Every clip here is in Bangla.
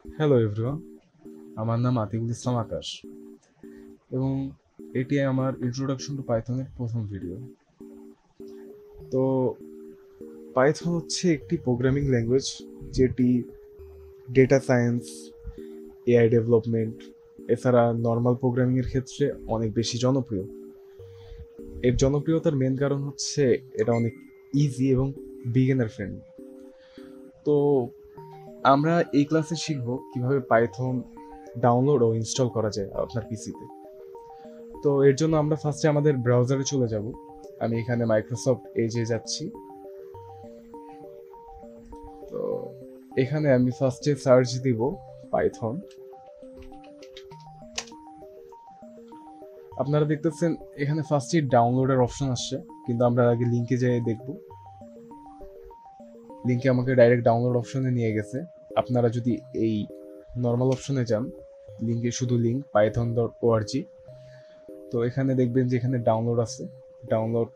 হ্যালো এভরিওয়ান, আমার নাম আতিকুল ইসলাম আকাশ এবং এটি আমার ইন্ট্রোডাকশন টু পাইথনের প্রথম ভিডিও। তো পাইথন হচ্ছে একটি প্রোগ্রামিং ল্যাঙ্গুয়েজ যেটি ডেটা সায়েন্স, এআই ডেভেলপমেন্ট এছাড়া নর্মাল প্রোগ্রামিংয়ের ক্ষেত্রে অনেক বেশি জনপ্রিয়। এর জনপ্রিয়তার মেন কারণ হচ্ছে এটা অনেক ইজি এবং বিগিনার ফ্রেন্ডলি। তো আমরা এই ক্লাসে শিখব কিভাবে পাইথন ডাউনলোড ও ইনস্টল করা যায় আপনার পিসিতে। তো এর জন্য আমরা ফার্স্টে আমাদের ব্রাউজারে চলে যাব। আমি এখানে মাইক্রোসফট এজে যাচ্ছি। তো এখানে আমি ফার্স্টে সার্চ দিব পাইথন। আপনারা দেখতেছেন এখানে ফার্স্টে ডাউনলোডের অপশন আসছে, কিন্তু আমরা আগে লিঙ্কে যেয়ে দেখব। লিঙ্কে আমাকে ডাইরেক্ট ডাউনলোড অপশনে নিয়ে গেছে। আপনারা যদি এই নর্মাল অপশনে যান, লিঙ্কে শুধু লিঙ্ক python.org, তো এখানে দেখবেন যে এখানে ডাউনলোড আছে, ডাউনলোড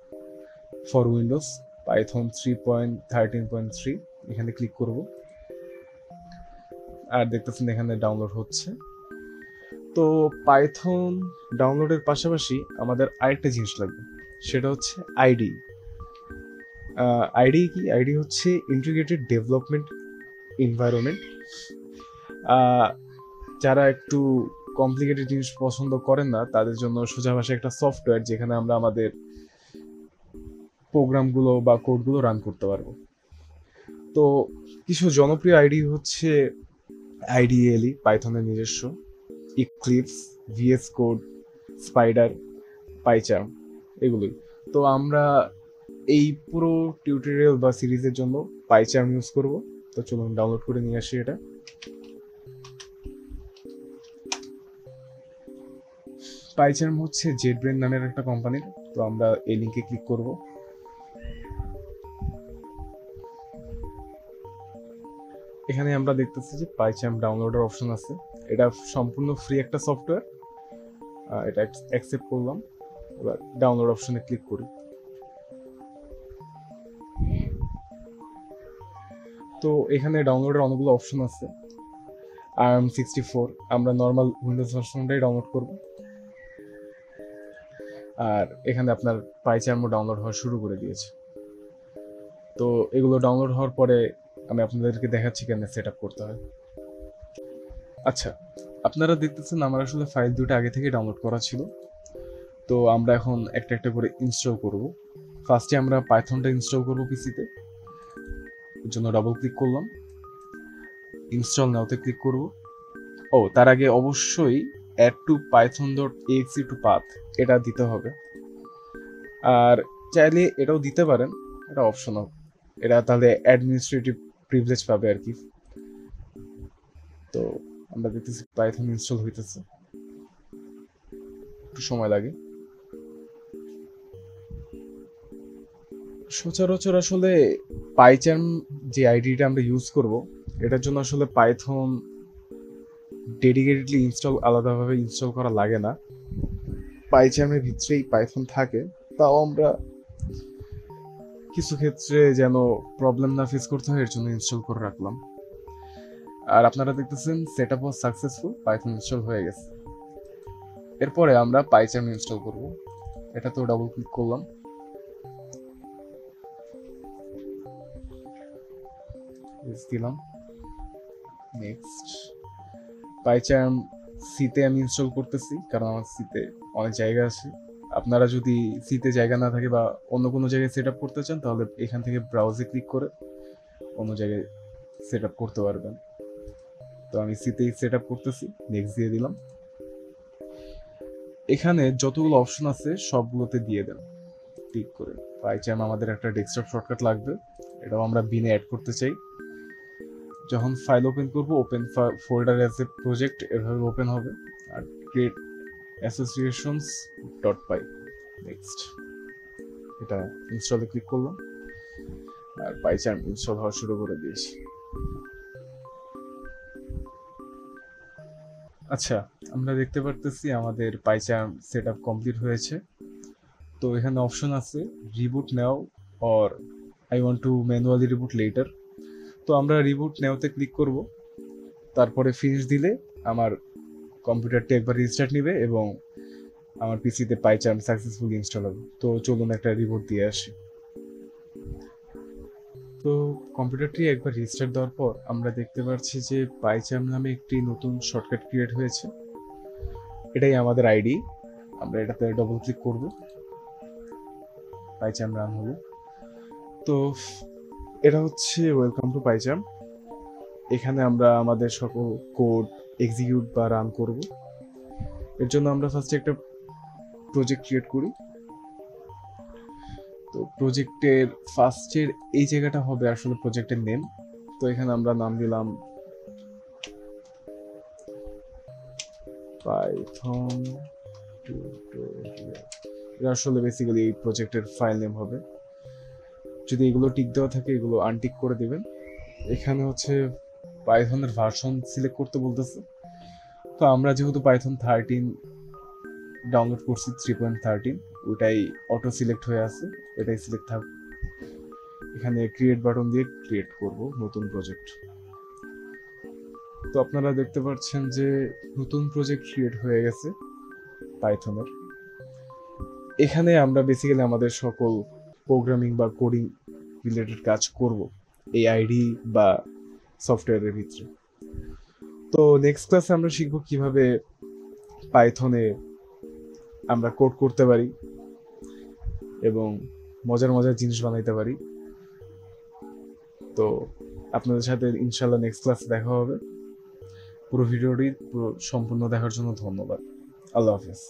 ফর উইন্ডোজ পাইথন 3.13.3, এখানে ক্লিক করব। আর দেখতেছেন এখানে ডাউনলোড হচ্ছে। তো পাইথন ডাউনলোডের পাশাপাশি আমাদের আরেকটা জিনিস লাগবে, সেটা হচ্ছে আইডি। আইডি কি? আইডি হচ্ছে ইন্টিগ্রেটেড ডেভেলপমেন্ট এনভায়রনমেন্ট। যারা একটু কমপ্লিকেটেড জিনিস পছন্দ করেন না, তাদের জন্য সোজা ভাষায় একটা সফটওয়্যার যেখানে আমরা আমাদের প্রোগ্রামগুলো বা কোডগুলো রান করতে পারবো। তো কিছু জনপ্রিয় আইডি হচ্ছে আইডিএলই, পাইথনের নিজস্ব, Eclipse, VS Code, Spyder, PyCharm, এগুলোই। তো আমরা এই পুরো টিউটোরিয়াল বা সিরিজের জন্য পাইচার্ম ইউজ করব। তো চলুন ডাউনলোড করে নিয়ে আসি এটা। পাইচার্ম হচ্ছে জেটব্রেন নামের একটা কোম্পানির। তো আমরা এই লিঙ্কে ক্লিক করব। এখানে আমরা দেখতেছি যে পাইচার্ম ডাউনলোডের অপশন আছে। এটা সম্পূর্ণ ফ্রি একটা সফটওয়্যার। এটা অ্যাকসেপ্ট করলাম। এবার ডাউনলোড অপশনে ক্লিক করি। তো এখানে ডাউনলোডের অনেকগুলো অপশন আছে। ARM64, আমরা নর্মাল উইন্ডোজ ভার্সনটাই ডাউনলোড করব। আর এখানে আপনার পাইচার্মও ডাউনলোড হওয়া শুরু করে দিয়েছে। তো এগুলো ডাউনলোড হওয়ার পরে আমি আপনাদেরকে দেখাচ্ছি কেন সেট আপ করতে হয়। আচ্ছা, আপনারা দেখতেছেন আমার আসলে ফাইল দুটো আগে থেকে ডাউনলোড করা ছিল। তো আমরা এখন একটা একটা করে ইনস্টল করব। ফার্স্টে আমরা পাইথনটা ইনস্টল করব পিসিতে। এর জন্য ডাবল ক্লিক করলাম, ইনস্টল নাওতে ক্লিক করব। ও, তার আগে অবশ্যই add to python.exe two path এটা দিতে হবে। আর চাইলে এটাও দিতে পারেন, এটা অপশনাল। এটা তাহলে অ্যাডমিনিস্ট্রেটিভ প্রিভিলেজ পাবে আর কি। তো আমরা দেখতেছি পাইথন ইনস্টল হইতেছে, একটু সময় লাগে। সচরাচর আসলে পাইচার্ম যে আইডিটা আমরা ইউজ করব, এটার জন্য আসলে পাইথন ডেডিকেটেডলি আলাদাভাবে ইনস্টল করা লাগে না। পাইচার্মের ভিতরেই পাইথন থাকে। তাও আমরা কিছু ক্ষেত্রে যেন প্রবলেম না ফেস করতে হয় এর জন্য ইনস্টল করে রাখলাম। আর আপনারা দেখতেছেন set up was successful, Python install হয়ে গেছে। এরপরে আমরা পাইচার্ম ইনস্টল করব। এটাতেও ডাবল ক্লিক করলাম, দিলাম নেক্সট। পাইচার্ম সিতে আমি ইনস্টল করতেছি, কারণ আমার সিতে অনেক জায়গা আছে। আপনারা যদি সিতে জায়গা না থাকে বা অন্য কোনো জায়গায় সেট আপ করতে চান, তাহলে এখান থেকে ব্রাউজে ক্লিক করে অন্য জায়গায় সেট আপ করতে পারবেন। তো আমি সিতেই সেট আপ করতেছি, নেক্সট দিয়ে দিলাম। এখানে যতগুলো অপশন আছে সবগুলোতে দিয়ে দেন ক্লিক করে। পাইচার্ম আমাদের একটা ডেস্কটপ শর্টকাট লাগবে, এটাও আমরা বিনে অ্যাড করতে চাই। যখন ফাইল ওপেন করব, open folder as a project এভাবে ওপেন হবে। আর ক্রিয়েট অ্যাসোসিয়েশনস ডট পাই, নেক্সট। এটা ইনস্টলে ক্লিক করলাম আর পাইচার্ম ইনস্টল হওয়া শুরু করে দিয়েছি। আচ্ছা, আমরা দেখতে পারতেছি আমাদের পাইচার্ম সেট আপ কমপ্লিট হয়েছে। তো এখানে অপশন আছে reboot now or I want to manually reboot letter. তো আমরা রিবুট নাওতে ক্লিক করব। তারপরে ফিনিশ দিলে আমার কম্পিউটারটি একবার রিস্টার্ট নেবে এবং আমার পিসিতে পাইচার্ম সাকসেসফুলি ইনস্টল হবে। তো চলুন একটা রিপোর্ট দিয়ে আসি। তো কম্পিউটারটি একবার রিস্টার্ট দেওয়ার পর আমরা দেখতে পাচ্ছি যে পাইচার্ম নামে একটি নতুন শর্টকাট ক্রিয়েট হয়েছে। এটাই আমাদের আইডি। আমরা এটাতে ডবল ক্লিক করব, পাইচার্ম রান হলো। তো এটা হচ্ছে ওয়েলকাম টু পাইচার্ম। এখানে আমরা আমাদের সকল কোড এক্সিকিউট বা রান করব। এর জন্য আমরা ফার্স্টে একটা প্রজেক্ট ক্রিয়েট করি। তো প্রজেক্টের ফার্স্টের এই জায়গাটা হবে আসলে প্রজেক্টের নেম। তো এখানে আমরা নাম দিলাম পাইথন টিউটোরিয়াল। এটা আসলে বেসিক্যালি এই প্রজেক্টের ফাইল নেম হবে। যদি এগুলো টিক দেওয়া থাকে এগুলো আনটিক করে দিবেন। এখানে হচ্ছে পাইথনের ভার্সন সিলেক্ট করতে বলতেছে। তো আমরা যেহেতু পাইথন 13 ডাউনলোড করছি 3.13, ওইটাই অটো সিলেক্ট হয়ে আছে, এটাই সিলেক্ট থাকবে। এখানে ক্রিয়েট বাটন দিয়ে ক্রিয়েট করব নতুন প্রজেক্ট। তো আপনারা দেখতে পাচ্ছেন যে নতুন প্রজেক্ট ক্রিয়েট হয়ে গেছে পাইথনের। এখানে আমরা বেসিক্যালি আমাদের সকল প্রোগ্রামিং বা কোডিং রিলেটেড কাজ করব এই আইডি বা সফটওয়্যারের ভিতরে। তো নেক্সট ক্লাসে আমরা শিখব কিভাবে পাইথনে আমরা কোড করতে পারি এবং মজার মজার জিনিস বানাইতে পারি। তো আপনাদের সাথে ইনশাল্লাহ নেক্সট ক্লাসে দেখা হবে। পুরো ভিডিওটি পুরো সম্পূর্ণ দেখার জন্য ধন্যবাদ। আল্লাহ হাফেজ।